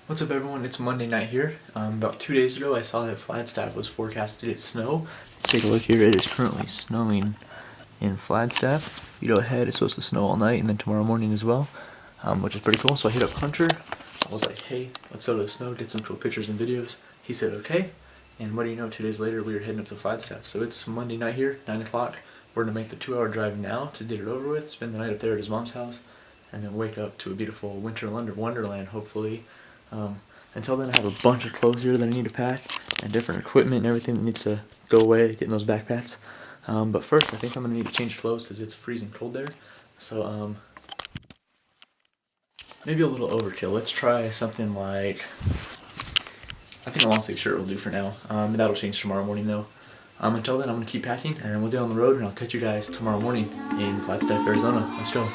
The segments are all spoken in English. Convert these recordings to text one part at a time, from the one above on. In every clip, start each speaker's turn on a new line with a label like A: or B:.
A: What's up everyone, it's Monday night here. About 2 days ago I saw that Flagstaff was forecast to get snow. Take a look here, it is currently snowing in Flagstaff. You go ahead, it's supposed to snow all night and then tomorrow morning as well, which is pretty cool. So I hit up Hunter, I was like, hey, let's go to the snow, get some cool pictures and videos. He said okay, and what do you know, 2 days later we were heading up to Flagstaff. So it's Monday night here, 9 o'clock. We're going to make the 2-hour drive now to get it over with, spend the night up there at his mom's house, and then wake up to a beautiful winter wonderland, hopefully. Until then, I have a bunch of clothes here that I need to pack, and different equipment and everything that needs to go away, getting those backpacks. But first, I think I'm going to need to change clothes because it's freezing cold there. So, maybe a little overkill. Let's try something like, I think a long sleeve shirt will do for now. That'll change tomorrow morning though. Until then, I'm going to keep packing, and we'll get on the road, and I'll catch you guys tomorrow morning in Flagstaff, Arizona. Let's go.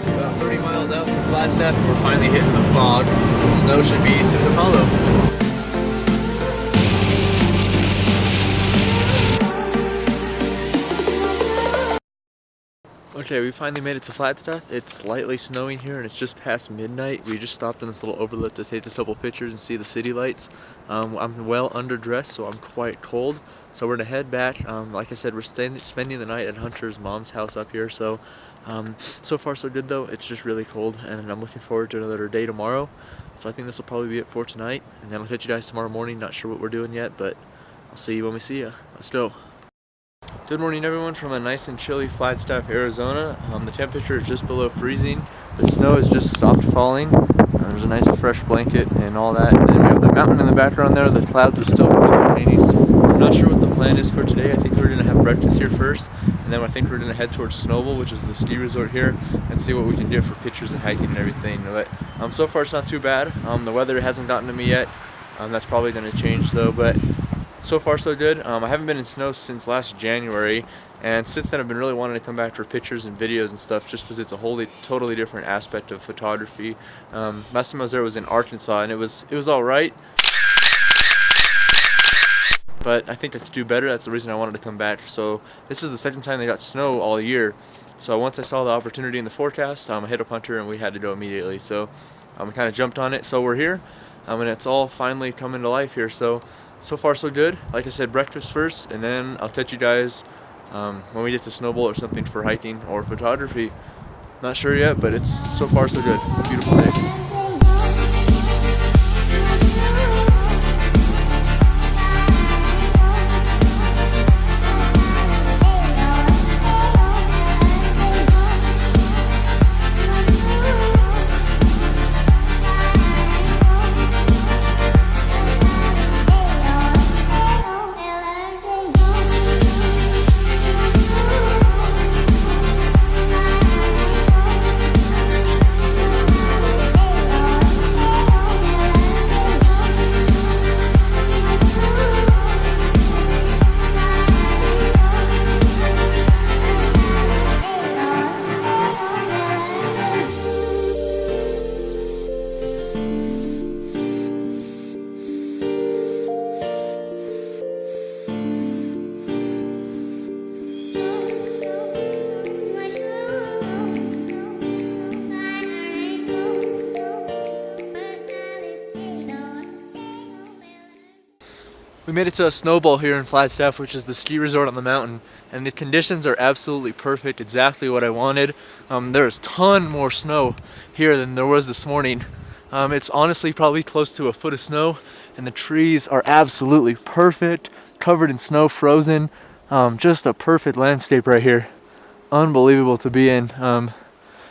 A: About 30 miles out from Flagstaff, and we're finally hitting the fog. Snow should be soon to follow. Okay, we finally made it to Flagstaff. It's slightly snowing here and it's just past midnight. We just stopped in this little overlook to take a couple pictures and see the city lights. I'm well underdressed, so I'm quite cold. So we're gonna head back. Like I said, we're spending the night at Hunter's mom's house up here. So far so good though. It's just really cold and I'm looking forward to another day tomorrow. So I think this will probably be it for tonight. And then I'll catch you guys tomorrow morning. Not sure what we're doing yet, but I'll see you when we see you. Let's go. Good morning everyone from a nice and chilly Flagstaff, Arizona. The temperature is just below freezing. The snow has just stopped falling. There's a nice fresh blanket and all that. And then we have the mountain in the background there. The clouds are still really painting. I'm not sure what the plan is for today. I think we're going to have breakfast here first. And then I think we're going to head towards Snowball, which is the ski resort here, and see what we can do for pictures and hiking and everything. But so far it's not too bad. The weather hasn't gotten to me yet. That's probably going to change though. But so far so good. I haven't been in snow since last January, and since then I've been really wanting to come back for pictures and videos and stuff, just because it's a totally different aspect of photography. Last time I was there was in Arkansas, and it was all right, but I think I could do better. That's the reason I wanted to come back. So this is the second time they got snow all year. So once I saw the opportunity in the forecast, I hit up Hunter and we had to go immediately. So we kind of jumped on it. So we're here, and it's all finally coming to life here. So far so good. Like I said, breakfast first, and then I'll catch you guys when we get to Snowball or something for hiking or photography. Not sure yet, but it's so far so good. Beautiful day. We made it to a Snowball here in Flagstaff, which is the ski resort on the mountain, and the conditions are absolutely perfect, exactly what I wanted. There's a ton more snow here than there was this morning. It's honestly probably close to a foot of snow, and the trees are absolutely perfect, covered in snow, frozen. Just a perfect landscape right here. Unbelievable to be in. And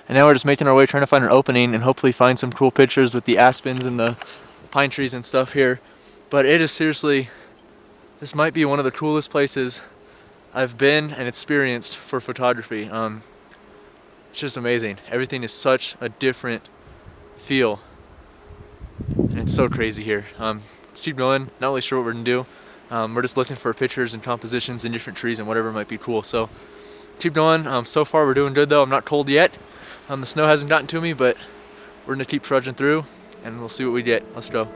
A: now we're just making our way, trying to find an opening and hopefully find some cool pictures with the aspens and the pine trees and stuff here. But it is seriously, this might be one of the coolest places I've been and experienced for photography. It's just amazing. Everything is such a different feel, and it's so crazy here. Let's keep going. Not really sure what we're gonna do. We're just looking for pictures and compositions in different trees and whatever might be cool. So keep going. So far we're doing good though. I'm not cold yet. The snow hasn't gotten to me, but we're gonna keep trudging through and we'll see what we get. Let's go.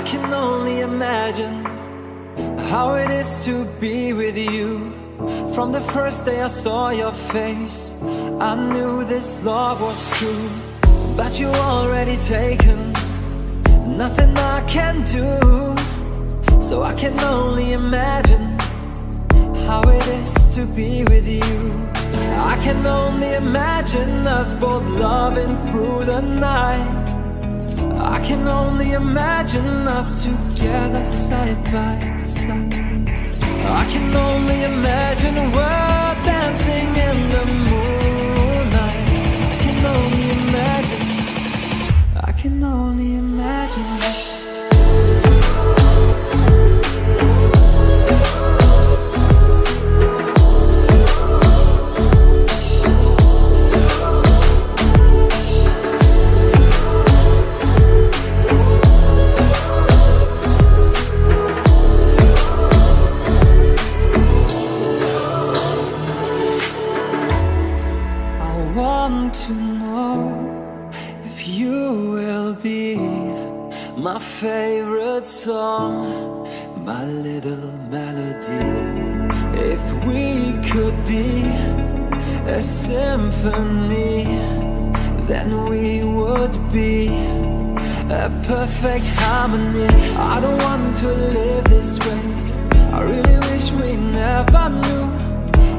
B: can only imagine how it is to be with you. From the first day I saw your face, I knew this love was true. But you already taken, nothing I can do. So I can only imagine how it is to be with you. I can only imagine us both loving through the night. I can only imagine us together side by side. I can only imagine we're dancing in the moonlight. I can only imagine, I can only imagine. To know if you will be my favorite song, my little melody. If we could be a symphony, then we would be a perfect harmony. I don't want to live this way, I really wish we never knew.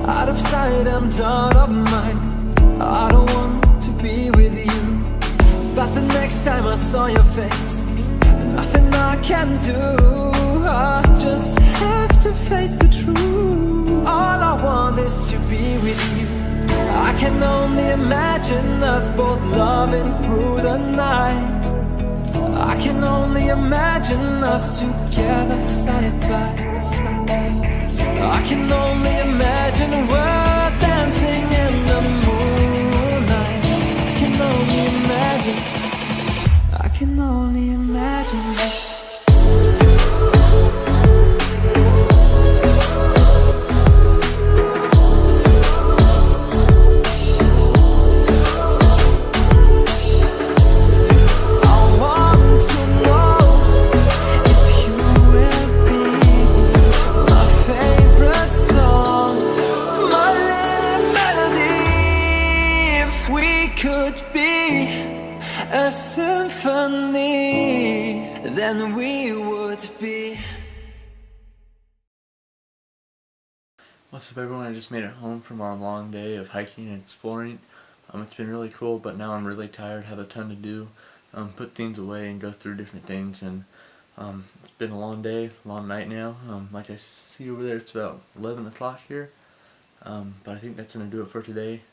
B: Out of sight and out of mind, I don't want to be with you. But the next time I saw your face, nothing I can do. I just have to face the truth. All I want is to be with you. I can only imagine us both loving through the night. I can only imagine us together side by side. I can only imagine we're dancing in the moonlight. I can only imagine, I can only imagine. A symphony, then we would be.
A: What's up everyone, I just made it home from our long day of hiking and exploring. It's been really cool, but now I'm really tired, have a ton to do, put things away and go through different things, and it's been a long day, long night now. Like I see over there, it's about 11 o'clock here, but I think that's going to do it for today.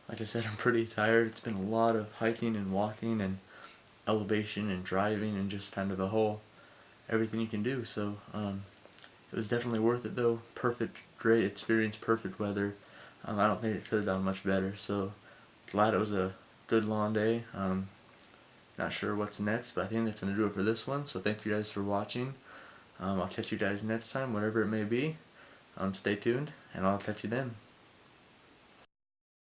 A: Like I said, I'm pretty tired. It's been a lot of hiking and walking and elevation and driving and just kind of the whole everything you can do. So it was definitely worth it though. Perfect, great experience, perfect weather. I don't think it could have done much better. So glad it was a good long day. Not sure what's next, but I think that's going to do it for this one. So thank you guys for watching. I'll catch you guys next time, whatever it may be. Stay tuned, and I'll catch you then.